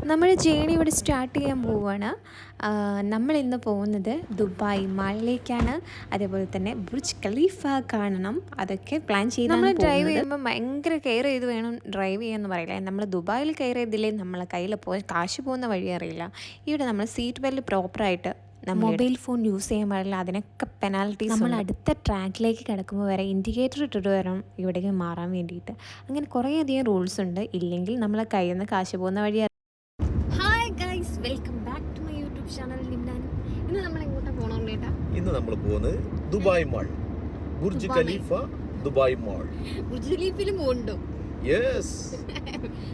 നമ്മുടെ ജേണി ഇവിടെ സ്റ്റാർട്ട് ചെയ്യാൻ പോവുകയാണ്. നമ്മളിന്ന് പോകുന്നത് ദുബായ് മാളിലേക്കാണ്. അതേപോലെ തന്നെ ബുർജ് ഖലീഫ കാണണം. അതൊക്കെ പ്ലാൻ ചെയ്ത് നമ്മൾ ഡ്രൈവ് ചെയ്യുമ്പോൾ ഭയങ്കര കെയർ ചെയ്ത് വേണം ഡ്രൈവ് ചെയ്യാമെന്ന് പറയില്ല. നമ്മൾ ദുബായിൽ കെയർ ചെയ്തില്ലേ നമ്മളെ കയ്യിൽ പോയി കാശ് പോകുന്ന വഴി അറിയില്ല. ഇവിടെ നമ്മൾ സീറ്റ് ബെൽറ്റ് പ്രോപ്പറായിട്ട് മൊബൈൽ ഫോൺ യൂസ് ചെയ്യാൻ പാടില്ല. അതിനൊക്കെ പെനാൽറ്റീസ്. നമ്മൾ അടുത്ത ട്രാക്കിലേക്ക് കിടക്കുമ്പോൾ വരെ ഇൻഡിക്കേറ്റർ ഇട്ടിട്ട് വരണം ഇവിടേക്ക് മാറാൻ വേണ്ടിയിട്ട്. അങ്ങനെ കുറേയധികം റൂൾസ് ഉണ്ട്. ഇല്ലെങ്കിൽ നമ്മളെ കയ്യിൽ നിന്ന് കാശ് പോകുന്ന വഴി. Hi guys, welcome back to my YouTube channel നിമ്നാൻ. ഇന്ന് നമ്മൾ എങ്ങോട്ടാ പോകണേട്ടാ? ഇന്ന് നമ്മൾ പോകുന്നത് Dubai mall, Burj Khalifa Dubai mall. Burj ഖലീഫയിലും പോകണ്ടോ? യെസ്.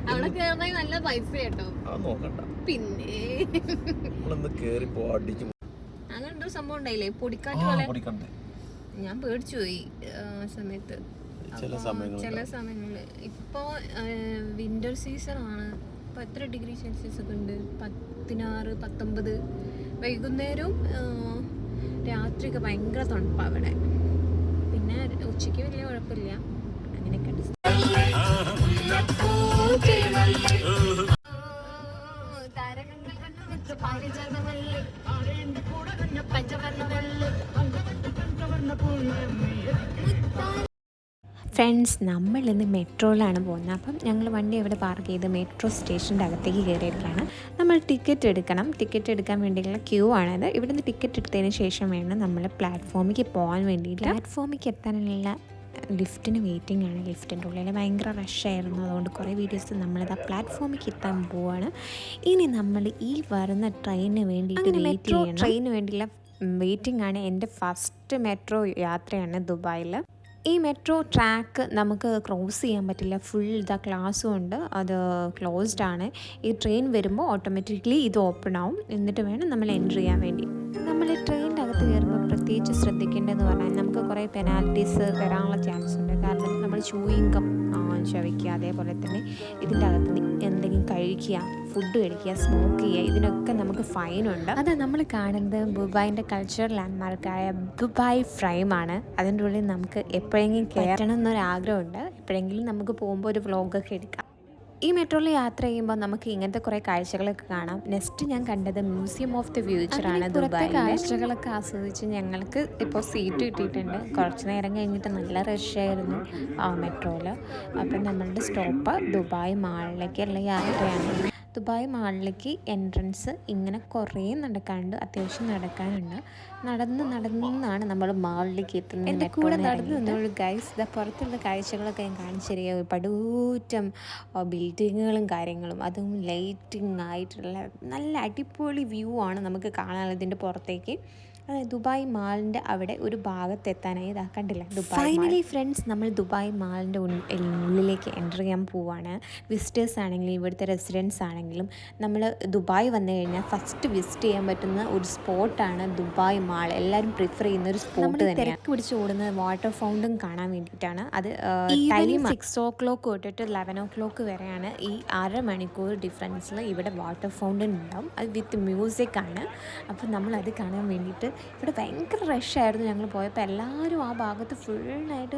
അവിടെ കേറാൻ നല്ല പൈസ കേട്ടോ. നോക്കണ്ട, പിന്നെ നമ്മളൊന്ന് കേറി പോടിച്ചു. അങ്ങനൊരു സംഭവം ഉണ്ടായില്ലേ, പൊടിക്കാറ്റ് പോലെ. ഞാൻ പേടിച്ചു പോയി സമയത്ത്. ചില സമയങ്ങളിൽ ഇപ്പോൾ വിന്റർ സീസൺ ആണ്. ഇപ്പോൾ എത്ര ഡിഗ്രി സെൽഷ്യസ് ഒക്കെ ഉണ്ട്? 16, 19. വൈകുന്നേരവും രാത്രിയൊക്കെ ഭയങ്കര തണുപ്പാണ് അവിടെ. പിന്നെ ഉച്ചയ്ക്ക് വലിയ കുഴപ്പമില്ല. അങ്ങനെയൊക്കെ ഉണ്ട്. ഫ്രണ്ട്സ്, നമ്മളിന്ന് മെട്രോയിലാണ് പോകുന്നത്. അപ്പം ഞങ്ങൾ വണ്ടി എവിടെ പാർക്ക് ചെയ്ത് മെട്രോ സ്റ്റേഷൻ്റെ അകത്തേക്ക് കയറിയിരിക്കുകയാണ്. നമ്മൾ ടിക്കറ്റ് എടുക്കണം. ടിക്കറ്റ് എടുക്കാൻ വേണ്ടിയുള്ള ക്യൂ ആണത്. ഇവിടുന്ന് ടിക്കറ്റ് എടുത്തതിന് ശേഷം വേണം നമ്മൾ പ്ലാറ്റ്ഫോമിലേക്ക് പോകാൻ വേണ്ടിയിട്ട്. പ്ലാറ്റ്ഫോമിലേക്ക് എത്താനുള്ള ലിഫ്റ്റിന് വെയിറ്റിംഗ് ആണ്. ലിഫ്റ്റിൻ്റെ ഉള്ളിൽ ഭയങ്കര റഷായിരുന്നു. അതുകൊണ്ട് കുറേ വീഡിയോസ് നമ്മളിത് പ്ലാറ്റ്ഫോമിലേക്ക് എത്താൻ പോവുകയാണ്. ഇനി നമ്മൾ ഈ വരുന്ന ട്രെയിനിന് വേണ്ടിയിട്ട് വെയിറ്റ് ചെയ്യണം. ട്രെയിനിന് വേണ്ടിയുള്ള വെയിറ്റിംഗ് ആണ്. എൻ്റെ ഫസ്റ്റ് മെട്രോ യാത്രയാണ് ദുബായിൽ. ഈ മെട്രോ ട്രാക്ക് നമുക്ക് ക്രോസ് ചെയ്യാൻ പറ്റില്ല. ഫുൾ ക്ലാസ്സും ഉണ്ട്, അത് ക്ലോസ്ഡ് ആണ്. ഈ ട്രെയിൻ വരുമ്പോൾ ഓട്ടോമാറ്റിക്കലി ഇത് ഓപ്പൺ ആവും. എന്നിട്ട് വേണം നമ്മൾ എൻട്രി ചെയ്യാൻ വേണ്ടി. നമ്മൾ ട്രെയിനിൻ്റെ അകത്ത് കയറുമ്പോൾ പ്രത്യേകിച്ച് ശ്രദ്ധിക്കേണ്ടതെന്ന് പറഞ്ഞാൽ നമുക്ക് കുറേ പെനാൽറ്റീസ് വരാനുള്ള ചാൻസ് ഉണ്ട്. കാരണം നമ്മൾ ചൂയിങ് ഗം ചവയ്ക്കുക, അതേപോലെ തന്നെ ഇതിൻ്റെ അകത്ത് എന്തെങ്കിലും കഴിക്കുക, ഫുഡ് കഴിക്കുക, സ്മോക്ക് ചെയ്യുക, ഇതിനൊക്കെ നമുക്ക് ഫൈനുണ്ട്. അത് നമ്മൾ കാണുന്നത് ദുബായിൻ്റെ കൾച്ചറൽ ലാൻഡ്മാർക്കായ ദുബായ് ഫ്രെയിമാണ്. അതിൻ്റെ ഉള്ളിൽ നമുക്ക് എപ്പോഴെങ്കിലും കയറണം എന്നൊരാഗ്രഹമുണ്ട്. എപ്പോഴെങ്കിലും നമുക്ക് പോകുമ്പോൾ ഒരു വ്ളോഗൊക്കെ എടുക്കാം. ഈ മെട്രോയിൽ യാത്ര ചെയ്യുമ്പോൾ നമുക്ക് ഇങ്ങനത്തെ കുറേ കാഴ്ചകളൊക്കെ കാണാം. നെക്സ്റ്റ് ഞാൻ കണ്ടത് മ്യൂസിയം ഓഫ് ദി ഫ്യൂച്ചറാണ്. ദുബായ് കാഴ്ചകളൊക്കെ ആസ്വദിച്ച് ഞങ്ങൾക്ക് ഇപ്പോൾ സീറ്റ് കിട്ടിയിട്ടുണ്ട്. കുറച്ച് നേരം കഴിഞ്ഞിട്ട് നല്ല റഷായിരുന്നു മെട്രോയിൽ. അപ്പം നമ്മളുടെ സ്റ്റോപ്പ് ദുബായ് മാളിലേക്കുള്ള യാത്രയാണ്. ദുബായ് മാളിലേക്ക് എൻട്രൻസ് ഇങ്ങനെ കുറേ നടക്കാനുണ്ട്, അത്യാവശ്യം നടക്കാനുണ്ട്. നടന്നാണ് നമ്മൾ മാളിലേക്ക് എത്തുന്നത്. എൻ്റെ കൂടെ നടന്നു നിന്നോളൂ ഗൈസ്. ഇതാ പുറത്തുള്ള കാഴ്ചകളൊക്കെ ഞാൻ കാണിച്ചു തരിക. പടുകൂറ്റം ബിൽഡിങ്ങുകളും കാര്യങ്ങളും, അതും ലൈറ്റിംഗ് ആയിട്ടുള്ള നല്ല അടിപൊളി വ്യൂ ആണ് നമുക്ക് കാണാനുള്ളത് ഇതിൻ്റെ പുറത്തേക്ക്. അതായത് ദുബായ് മാളിൻ്റെ അവിടെ ഒരു ഭാഗത്ത് എത്താനായി ഇതാ കണ്ടില്ല ദുബായ്. ഫൈനലി ഫ്രണ്ട്സ്, നമ്മൾ ദുബായ് മാളിൻ്റെ ഉള്ളിലേക്ക് എൻ്റർ ചെയ്യാൻ പോവാണ്. വിസിറ്റേഴ്സ് ആണെങ്കിലും ഇവിടുത്തെ റെസിഡൻസ് ആണെങ്കിലും നമ്മൾ ദുബായ് വന്നു കഴിഞ്ഞാൽ ഫസ്റ്റ് വിസിറ്റ് ചെയ്യാൻ പറ്റുന്ന ഒരു സ്പോട്ടാണ് ദുബായ് മാൾ. എല്ലാവരും പ്രിഫർ ചെയ്യുന്ന ഒരു സ്പോട്ട് തന്നെയാണ്. തിരക്ക് പിടിച്ച് ഓടുന്നത് വാട്ടർ ഫൗണ്ടൻ കാണാൻ വേണ്ടിയിട്ടാണ്. അത് ടൈം 6 o'clock തൊട്ടിട്ട് 11 o'clock വരെയാണ്. ഈ 1/2 മണിക്കൂർ ഡിഫറൻസിൽ ഇവിടെ വാട്ടർ ഫൗണ്ടൻ ഉണ്ടാവും. അത് വിത്ത് മ്യൂസിക് ആണ്. അപ്പോൾ നമ്മളത് കാണാൻ വേണ്ടിയിട്ട് ഇവിടെ ഭയങ്കര റഷായിരുന്നു. ഞങ്ങൾ പോയപ്പോൾ എല്ലാവരും ആ ഭാഗത്ത് ഫുള്ളായിട്ട്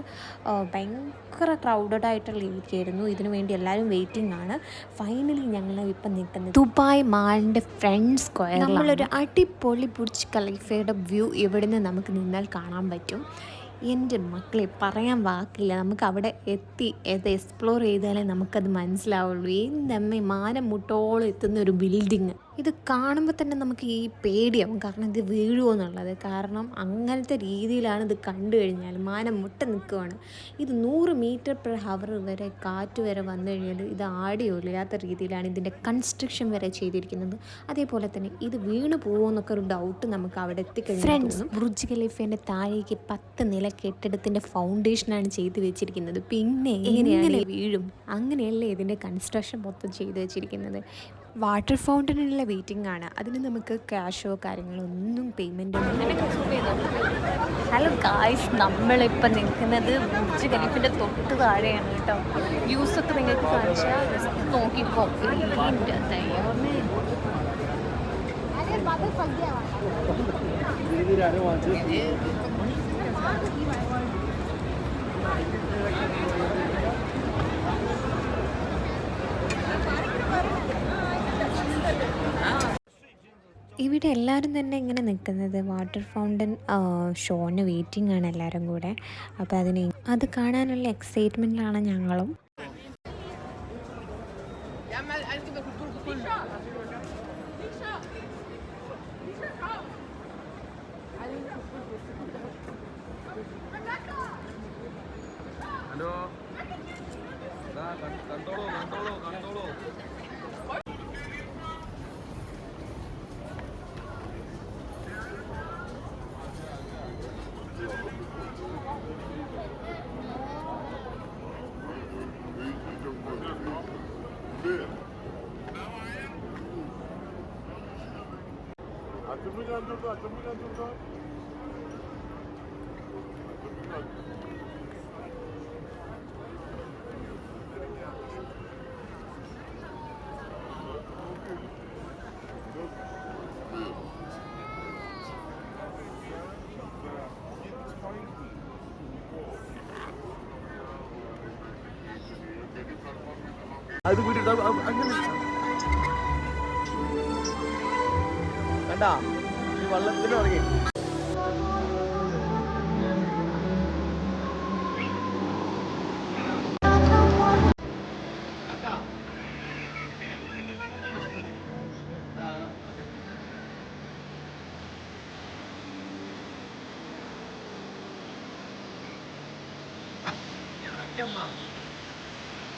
ഭയങ്കര ക്രൗഡഡ് ആയിട്ടുള്ള ഏരിയ ആയിരുന്നു. ഇതിനു വേണ്ടി എല്ലാവരും വെയിറ്റിംഗ് ആണ്. ഫൈനലി ഞങ്ങൾ ഇപ്പം നിൽക്കുന്നത് ദുബായ് മാളിൻ്റെ ഫ്രണ്ട് സ്ക്വയർ. നമ്മളൊരു അടിപൊളി ബുർജ് ഖലീഫയുടെ വ്യൂ ഇവിടുന്ന് നമുക്ക് നിന്നാൽ കാണാൻ പറ്റും. എൻ്റെ മക്കളെ പറയാൻ വാക്കില്ല. നമുക്ക് അവിടെ എത്തി അത് എക്സ്പ്ലോർ ചെയ്താലേ നമുക്കത് മനസ്സിലാവുള്ളൂ. എന്തമ്മേ മാനം മുട്ടോളം എത്തുന്ന ഒരു ബിൽഡിങ്. ഇത് കാണുമ്പോൾ തന്നെ നമുക്ക് ഈ പേടിയാവും. കാരണം ഇത് വീഴുമോ എന്നുള്ളത്. കാരണം അങ്ങനത്തെ രീതിയിലാണ് ഇത് കണ്ടു കഴിഞ്ഞാൽ മാനം മുട്ട നിൽക്കുവാണ്. ഇത് 100 മീറ്റർ/ഹവർ വരെ കാറ്റ് വരെ വന്നു കഴിഞ്ഞാൽ ഇത് ആടിയൊഴിയാത്ത രീതിയിലാണ് ഇതിൻ്റെ കൺസ്ട്രക്ഷൻ വരെ ചെയ്തിരിക്കുന്നത്. അതേപോലെ തന്നെ ഇത് വീണ് പോകുമെന്നൊക്കെ ഒരു ഡൗട്ട് നമുക്ക് അവിടെ എത്തിക്കഴിഞ്ഞു. ഫ്രണ്ട്സ്, ബുർജ് ഖലീഫേൻ്റെ താഴേക്ക് 10 നില കെട്ടിടത്തിൻ്റെ ഫൗണ്ടേഷനാണ് ചെയ്ത് വെച്ചിരിക്കുന്നത്. പിന്നെ എങ്ങനെയാണ് വീഴും? അങ്ങനെയല്ലേ ഇതിൻ്റെ കൺസ്ട്രക്ഷൻ മൊത്തം ചെയ്ത് വെച്ചിരിക്കുന്നത്. വാട്ടർ ഫൗണ്ടനുള്ള വെയിറ്റിംഗ് ആണ്. അതിന് നമുക്ക് ക്യാഷോ കാര്യങ്ങളോ ഒന്നും പേയ്മെൻറ്റോ ഹലോ ഗായ്സ്, നമ്മളിപ്പോൾ നിൽക്കുന്നത് ബുർജ് ഖലീഫിൻ്റെ തൊട്ട് താഴെയാണ് കേട്ടോ. വ്യൂസൊക്കെ നിങ്ങൾക്ക് കാണിച്ചാൽ നോക്കിക്കോ. ഇവിടെ എല്ലാവരും തന്നെ ഇങ്ങനെ നിൽക്കുന്നത് വാട്ടർ ഫൗണ്ടൻ ഷോന് വെയിറ്റിംഗ് ആണ് എല്ലാവരും കൂടെ. അപ്പോൾ അത് കാണാനുള്ള എക്സൈറ്റ്മെൻറ്റിലാണ് ഞങ്ങളും. ഹലോ കണ്ടോളൂ കണ്ടോളൂ കണ്ടോളൂ. അത് വീട്ടിൽ അങ്ങനെ കണ്ടാ ഈ വള്ളത്തിന് ഇറങ്ങി.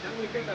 ഞാൻ വിളിക്കണ്ട.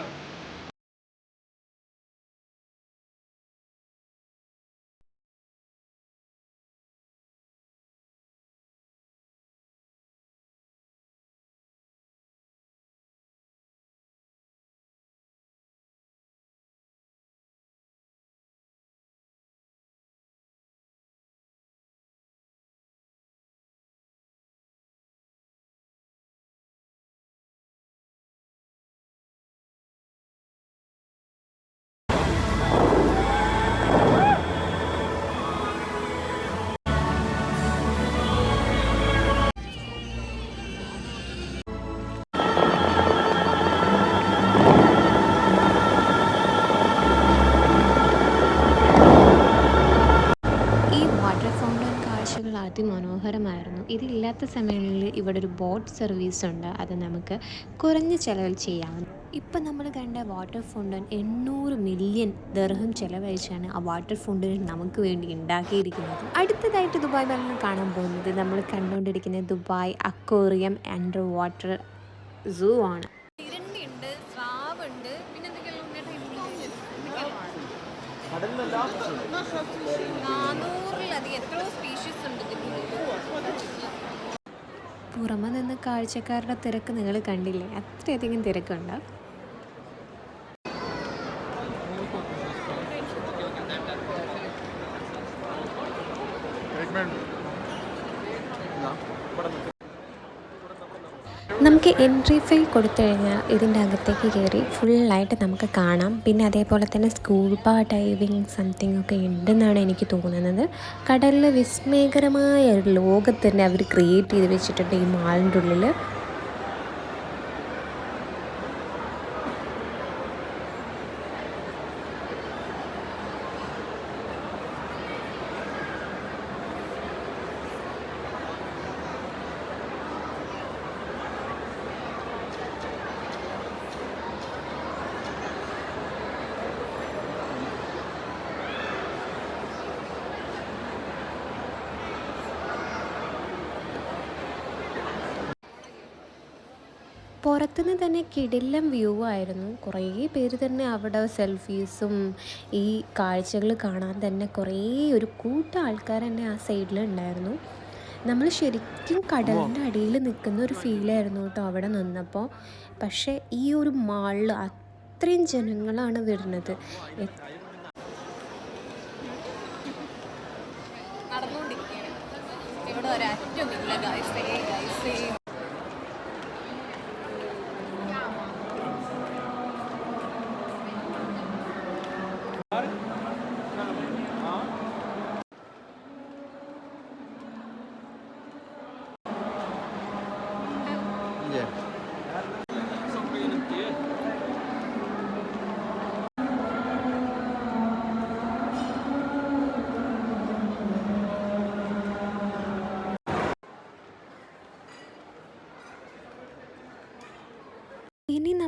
അതിമനോഹരമായിരുന്നു. ഇതില്ലാത്ത സമയങ്ങളിൽ ഇവിടെ ഒരു ബോട്ട് സർവീസ് ഉണ്ട്. അത് നമുക്ക് കുറഞ്ഞ ചിലവിൽ ചെയ്യാവുന്ന. ഇപ്പം നമ്മൾ കണ്ട വാട്ടർ ഫൗണ്ടൻ 800 മില്യൺ ദിർഹം ചിലവഴിച്ചാണ് ആ വാട്ടർ ഫൗണ്ടൻ നമുക്ക് വേണ്ടി ഉണ്ടാക്കിയിരിക്കുന്നത്. അടുത്തതായിട്ട് ദുബായ് വെള്ളം കാണാൻ പോകുന്നത് നമ്മൾ കണ്ടുകൊണ്ടിരിക്കുന്നത് ദുബായ് അക്വേറിയം അണ്ടർ വാട്ടർ സൂ ആണ്. പുറമെ നിന്ന് കാഴ്ചക്കാരുടെ തിരക്ക് നിങ്ങൾ കണ്ടില്ലേ? അത്രയധികം തിരക്കുണ്ട്. നമുക്ക് എൻട്രി ഫീ കൊടുത്തു കഴിഞ്ഞാൽ ഇതിൻ്റെ അകത്തേക്ക് കയറി ഫുള്ളായിട്ട് നമുക്ക് കാണാം. പിന്നെ അതേപോലെ തന്നെ സ്കൂബ ഡൈവിങ് സംതിങ് ഒക്കെ ഉണ്ടെന്നാണ് എനിക്ക് തോന്നുന്നത്. കടലിൽ വിസ്മയകരമായ ഒരു ലോകത്ത് തന്നെ അവർ ക്രിയേറ്റ് ചെയ്ത് വെച്ചിട്ടുണ്ട് ഈ മാളിൻ്റെ ഉള്ളിൽ. പുറത്തുനിന്ന് തന്നെ കിടിലം വ്യൂ ആയിരുന്നു. കുറേ പേര് തന്നെ അവിടെ സെൽഫീസും ഈ കാഴ്ചകൾ കാണാൻ തന്നെ ഒരു കൂട്ടം ആൾക്കാർ തന്നെ ആ സൈഡിൽ ഉണ്ടായിരുന്നു. നമ്മൾ ശരിക്കും കടലിൻ്റെ അടിയിൽ നിൽക്കുന്ന ഒരു ഫീലായിരുന്നു കേട്ടോ അവിടെ നിന്നപ്പോൾ. പക്ഷേ ഈ ഒരു മാളിൽ അത്രയും ജനങ്ങളാണ് വരുന്നത്. ഇവിടെ ഒരറ്റമില്ല ഗൈസേ.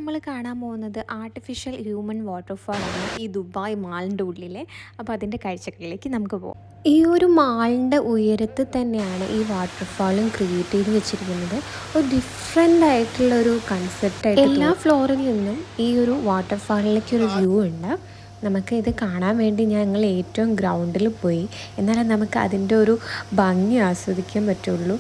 നമ്മൾ കാണാൻ പോകുന്നത് ആർട്ടിഫിഷ്യൽ ഹ്യൂമൻ വാട്ടർഫാളാണ് ഈ ദുബായ് മാളിൻ്റെ ഉള്ളിലെ. അപ്പോൾ അതിൻ്റെ കാഴ്ചകളിലേക്ക് നമുക്ക് പോകാം. ഈ ഒരു മാളിൻ്റെ ഉയരത്തിൽ തന്നെയാണ് ഈ വാട്ടർഫാളും ക്രിയേറ്റ് ചെയ്ത് വെച്ചിരിക്കുന്നത്. ഒരു ഡിഫറെൻ്റ് ആയിട്ടുള്ളൊരു കൺസെപ്റ്റായിട്ട് എല്ലാ ഫ്ലോറിൽ നിന്നും ഈ ഒരു വാട്ടർഫാളിലേക്കൊരു വ്യൂ ഉണ്ട്. നമുക്ക് ഇത് കാണാൻ വേണ്ടി ഞങ്ങൾ ഏറ്റവും ഗ്രൗണ്ടിൽ പോയി, എന്നാലേ നമുക്ക് അതിൻ്റെ ഒരു ഭംഗി ആസ്വദിക്കാൻ പറ്റുള്ളൂ.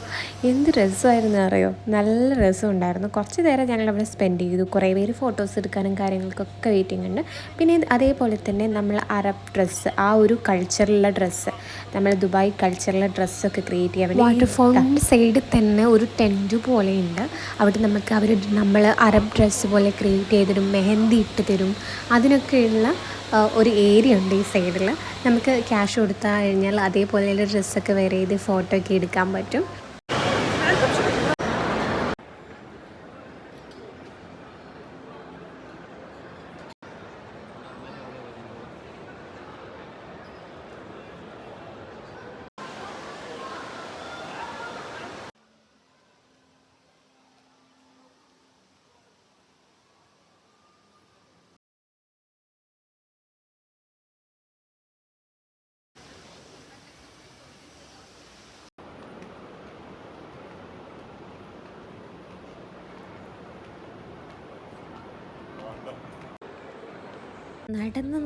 എന്ത് രസമായിരുന്നു അറിയോ, നല്ല രസമുണ്ടായിരുന്നു. കുറച്ച് നേരം ഞങ്ങളവിടെ സ്പെൻഡ് ചെയ്തു. കുറേ പേര് ഫോട്ടോസ് എടുക്കാനും കാര്യങ്ങൾക്കൊക്കെ വെയിറ്റിംഗ് ഉണ്ട്. പിന്നെ അതേപോലെ തന്നെ നമ്മൾ അറബ് ഡ്രസ്സ്, ആ ഒരു കൾച്ചറിലുള്ള ഡ്രസ്സ്, നമ്മൾ ദുബായ് കൾച്ചറിലെ ഡ്രസ്സൊക്കെ ക്രിയേറ്റ് ചെയ്യാൻ വേണ്ടി വാട്ടർഫോളിൻ്റെ സൈഡിൽ തന്നെ ഒരു ടെൻറ്റ് പോലെയുണ്ട്. അവിടെ നമുക്ക് നമ്മൾ അറബ് ഡ്രസ്സ് പോലെ ക്രിയേറ്റ് ചെയ്തിടും, മെഹന്തി ഇട്ട് തരും. അതിനൊക്കെയുള്ള ഒരു ഏരിയ ഉണ്ട് ഈ സൈഡിൽ. നമുക്ക് ക്യാഷ് കൊടുത്താൽ കഴിഞ്ഞാൽ അതേപോലെയുള്ള ഡ്രസ്സൊക്കെ വെയർ ചെയ്ത് ഫോട്ടോ ഒക്കെ എടുക്കാൻ പറ്റും.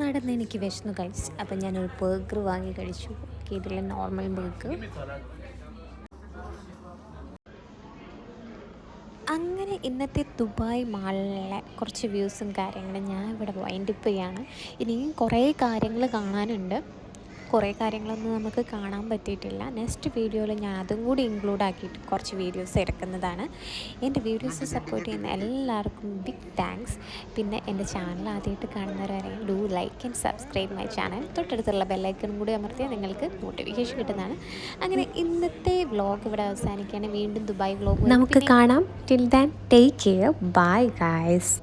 നടന്ന് എനിക്ക് വിശന്നു കഴിച്ചു. അപ്പം ഞാനൊരു ബർഗർ വാങ്ങി കഴിച്ചു. ഇതിലെ നോർമൽ ബർഗർ. അങ്ങനെ ഇന്നത്തെ ദുബായ് മാളിലെ കുറച്ച് വ്യൂസും കാര്യങ്ങളും ഞാൻ ഇവിടെ വൈൻഡപ്പ് ചെയ്യാണ്. ഇനിയും കുറേ കാര്യങ്ങൾ കാണാനുണ്ട്. കുറേ കാര്യങ്ങളൊന്നും നമുക്ക് കാണാൻ പറ്റിയിട്ടില്ല. നെക്സ്റ്റ് വീഡിയോയിൽ ഞാൻ അതും കൂടി ഇൻക്ലൂഡ് ആക്കിയിട്ട് കുറച്ച് വീഡിയോസ് ഇറക്കുന്നതാണ്. എൻ്റെ വീഡിയോസ് സപ്പോർട്ട് ചെയ്യുന്ന എല്ലാവർക്കും ബിഗ് താങ്ക്സ്. പിന്നെ എൻ്റെ ചാനൽ ആദ്യമായിട്ട് കാണുന്നവരാണെങ്കിൽ do like and subscribe my channel. തൊട്ടടുത്തുള്ള ബെല്ലൈക്കണും കൂടി അമർത്തിയാൽ നിങ്ങൾക്ക് നോട്ടിഫിക്കേഷൻ കിട്ടുന്നതാണ്. അങ്ങനെ ഇന്നത്തെ വ്ലോഗ് ഇവിടെ അവസാനിക്കുകയാണ്. വീണ്ടും ദുബായ് വ്ലോഗ് നമുക്ക് കാണാം. Till than take care. Bye guys.